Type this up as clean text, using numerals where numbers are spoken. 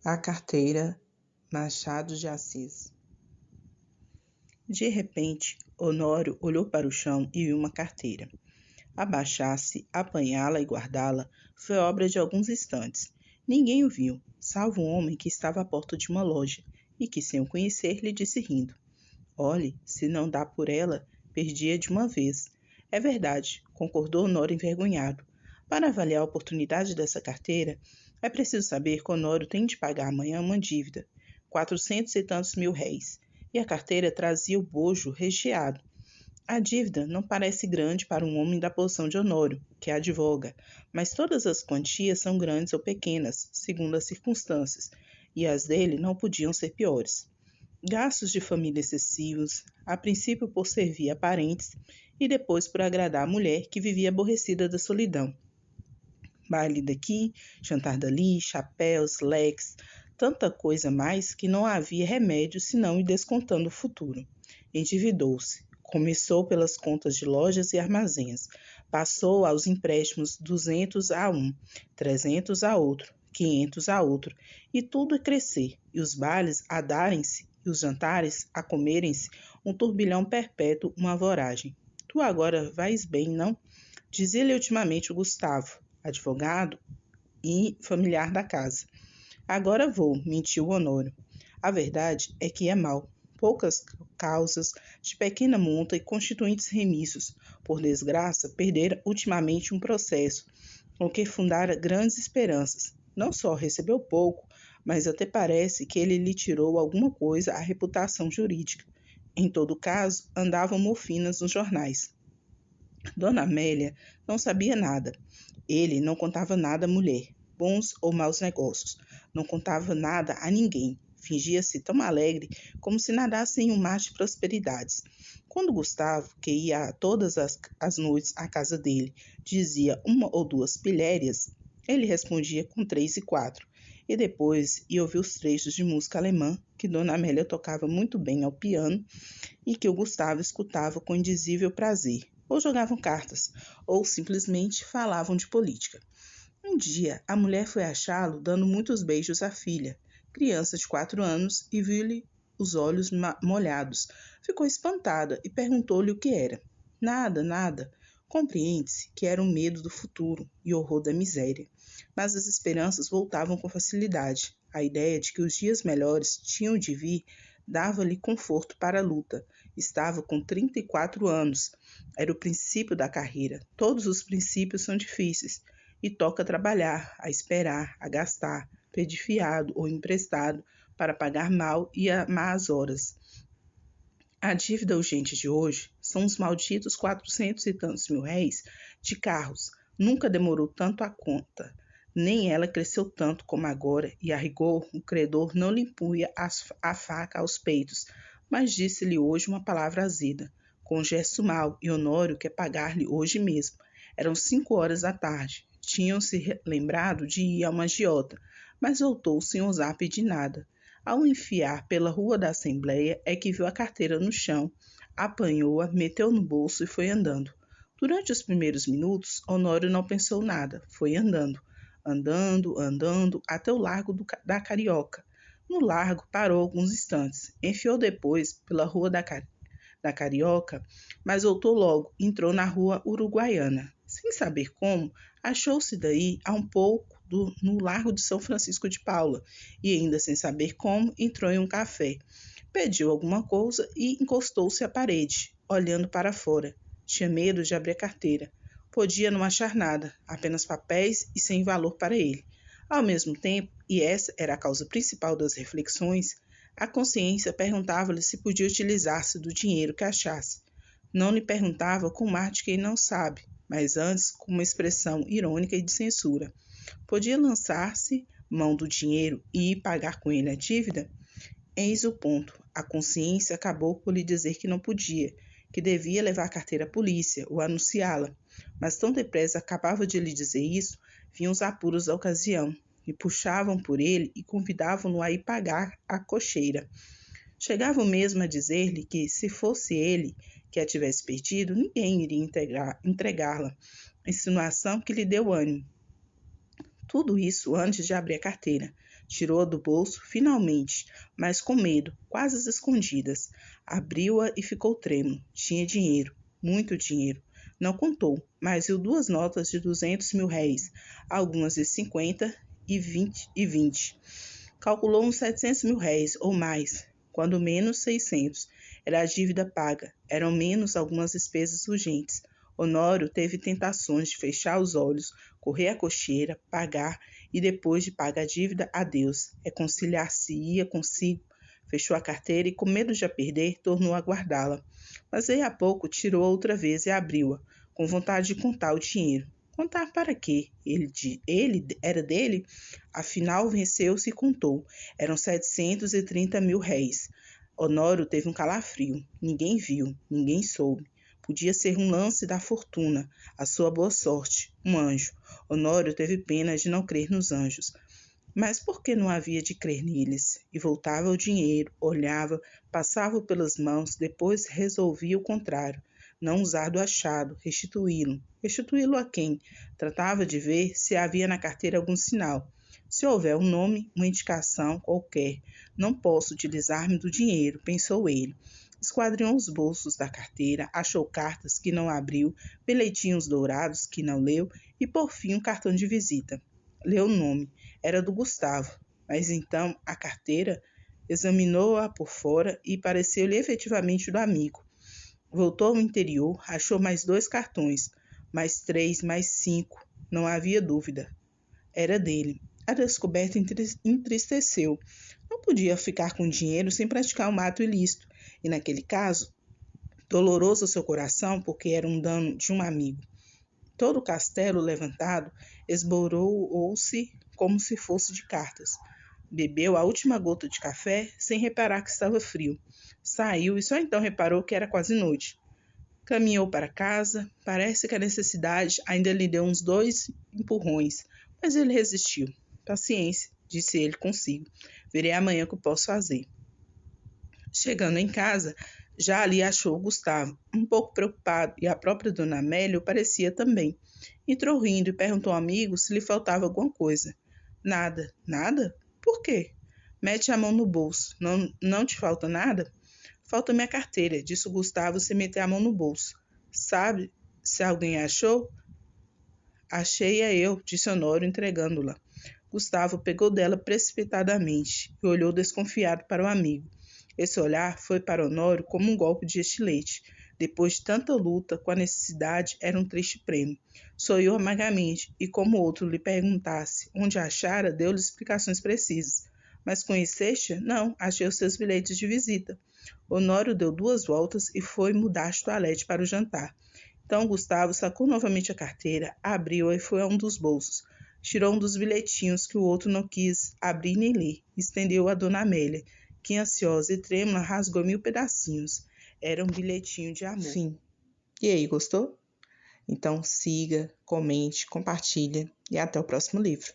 A carteira, Machado de Assis. De repente, Honório olhou para o chão e viu uma carteira. Abaixar-se, apanhá-la e guardá-la foi obra de alguns instantes. Ninguém o viu, salvo um homem que estava à porta de uma loja e que, sem o conhecer, lhe disse rindo: "Olhe, se não dá por ela, perdi-a de uma vez." "É verdade", concordou Honório envergonhado. Para avaliar a oportunidade dessa carteira, é preciso saber que Honório tem de pagar amanhã uma dívida, 400 e tantos mil réis, e a carteira trazia o bojo recheado. A dívida não parece grande para um homem da posição de Honório, que advoga, mas todas as quantias são grandes ou pequenas, segundo as circunstâncias, e as dele não podiam ser piores. Gastos de família excessivos, a princípio por servir a parentes e depois por agradar a mulher que vivia aborrecida da solidão. Baile daqui, jantar dali, chapéus, leques, tanta coisa mais que não havia remédio senão ir descontando o futuro. Endividou-se. Começou pelas contas de lojas e armazéns, passou aos empréstimos 200 a um, 300 a outro, 500 a outro, e tudo a crescer, e os bailes a darem-se, e os jantares a comerem-se, um turbilhão perpétuo, uma voragem. "Tu agora vais bem, não?" dizia-lhe ultimamente o Gustavo, advogado e familiar da casa. "Agora vou", mentiu Honório. A verdade é que é mal. Poucas causas de pequena monta e constituintes remissos, por desgraça, perderam ultimamente um processo, o que fundara grandes esperanças. Não só recebeu pouco, mas até parece que ele lhe tirou alguma coisa a reputação jurídica. Em todo caso, andavam mofinas nos jornais. Dona Amélia não sabia nada. Ele não contava nada à mulher, bons ou maus negócios. Não contava nada a ninguém. Fingia-se tão alegre como se nadasse em um mar de prosperidades. Quando Gustavo, que ia todas as noites à casa dele, dizia uma ou duas pilhérias, ele respondia com 3 e 4. E depois ia ouvir os trechos de música alemã que Dona Amélia tocava muito bem ao piano e que o Gustavo escutava com indizível prazer. Ou jogavam cartas, ou simplesmente falavam de política. Um dia, a mulher foi achá-lo dando muitos beijos à filha, criança de 4 anos, e viu-lhe os olhos molhados. Ficou espantada e perguntou-lhe o que era. "Nada, nada." Compreende-se que era o medo do futuro e o horror da miséria. Mas as esperanças voltavam com facilidade. A ideia de que os dias melhores tinham de vir dava-lhe conforto para a luta. Estava com 34 anos. Era o princípio da carreira. Todos os princípios são difíceis. E toca trabalhar, a esperar, a gastar, pedir fiado ou emprestado para pagar mal e más horas. A dívida urgente de hoje são os malditos 400 e tantos mil réis de carros. Nunca demorou tanto a conta, nem ela cresceu tanto como agora, e a rigor o credor não lhe punha a faca aos peitos, mas disse-lhe hoje uma palavra azeda, com um gesto mau, e Honório quer pagar-lhe hoje mesmo. Eram 5 horas da tarde. Tinham-se lembrado de ir a uma agiota, mas voltou sem ousar pedir nada. Ao enfiar pela rua da Assembleia, é que viu a carteira no chão, apanhou-a, meteu no bolso e foi andando. Durante os primeiros minutos, Honório não pensou nada, foi andando, andando, até o largo da Carioca. No largo, parou alguns instantes, enfiou depois pela rua da Carioca, mas voltou logo, entrou na rua Uruguaiana. Sem saber como, achou-se daí a um pouco no Largo de São Francisco de Paula, e ainda sem saber como, entrou em um café. Pediu alguma coisa e encostou-se à parede, olhando para fora. Tinha medo de abrir a carteira. Podia não achar nada, apenas papéis e sem valor para ele. Ao mesmo tempo, e essa era a causa principal das reflexões, a consciência perguntava-lhe se podia utilizar-se do dinheiro que achasse. Não lhe perguntava com ar de quem não sabe, mas antes com uma expressão irônica e de censura. Podia lançar-se mão do dinheiro e ir pagar com ele a dívida? Eis o ponto. A consciência acabou por lhe dizer que não podia, que devia levar a carteira à polícia ou anunciá-la. Mas tão depressa acabava de lhe dizer isso, vinham os apuros da ocasião, e puxavam por ele e convidavam-no a ir pagar a cocheira. Chegavam mesmo a dizer-lhe que, se fosse ele que a tivesse perdido, ninguém iria entregá-la, insinuação que lhe deu ânimo. Tudo isso antes de abrir a carteira. Tirou-a do bolso, finalmente, mas com medo, quase às escondidas. Abriu-a e ficou trêmulo. Tinha dinheiro, muito dinheiro. Não contou, mas viu 2 notas de 200.000 réis, algumas de 50 e 20. Calculou uns 700.000 réis ou mais, quando menos 600. Era a dívida paga, eram menos algumas despesas urgentes. Honório teve tentações de fechar os olhos, correr a cocheira, pagar e depois de pagar a dívida, adeus. Reconciliar-se-ia consigo. Fechou a carteira e, com medo de a perder, tornou a guardá-la. Mas aí a pouco tirou outra vez e abriu-a, com vontade de contar o dinheiro. Contar para quê? Ele era dele? Afinal, venceu-se e contou. Eram 730.000 réis. Honório teve um calafrio. Ninguém viu, ninguém soube. Podia ser um lance da fortuna, a sua boa sorte, um anjo. Honório teve pena de não crer nos anjos. Mas por que não havia de crer neles? E voltava ao dinheiro, olhava, passava pelas mãos, depois resolvia o contrário. Não usar do achado, restituí-lo. Restituí-lo a quem? Tratava de ver se havia na carteira algum sinal. Se houver um nome, uma indicação qualquer, não posso utilizar-me do dinheiro, pensou ele. Esquadrinhou os bolsos da carteira, achou cartas que não abriu, bilhetinhos dourados que não leu e, por fim, um cartão de visita. Leu o nome. Era do Gustavo. Mas então a carteira examinou-a por fora e pareceu-lhe efetivamente do amigo. Voltou ao interior, achou mais 2 cartões, mais 3, mais 5. Não havia dúvida. Era dele. A descoberta entristeceu. Não podia ficar com dinheiro sem praticar um ato ilícito, e naquele caso, doloroso ao seu coração porque era um dano de um amigo. Todo o castelo levantado esboroou-se como se fosse de cartas. Bebeu a última gota de café sem reparar que estava frio. Saiu e só então reparou que era quase noite. Caminhou para casa. Parece que a necessidade ainda lhe deu uns 2 empurrões, mas ele resistiu. Paciência, disse ele consigo. Verei amanhã o que posso fazer. Chegando em casa, já ali achou Gustavo, um pouco preocupado, e a própria dona Amélia o parecia também. Entrou rindo e perguntou ao amigo se lhe faltava alguma coisa. Nada. Nada? Por quê? Mete a mão no bolso. Não te falta nada? Falta minha carteira, disse Gustavo sem meter a mão no bolso. Sabe se alguém achou? Achei-a eu, disse Honório, entregando-la. Gustavo pegou dela precipitadamente e olhou desconfiado para o amigo. Esse olhar foi para Honório como um golpe de estilete. Depois de tanta luta com a necessidade, era um triste prêmio. Sorriu amargamente e, como o outro lhe perguntasse onde a achara, deu-lhe explicações precisas. Mas conheceste? Não, achei os seus bilhetes de visita. Honório deu 2 voltas e foi mudar de toalete para o jantar. Então Gustavo sacou novamente a carteira, abriu-a e foi a um dos bolsos. Tirou um dos bilhetinhos que o outro não quis abrir nem ler. Estendeu-o a dona Amélia, que, ansiosa e trêmula, rasgou 1000 pedacinhos. Era um bilhetinho de amor. Fim. E aí, gostou? Então siga, comente, compartilhe e até o próximo livro.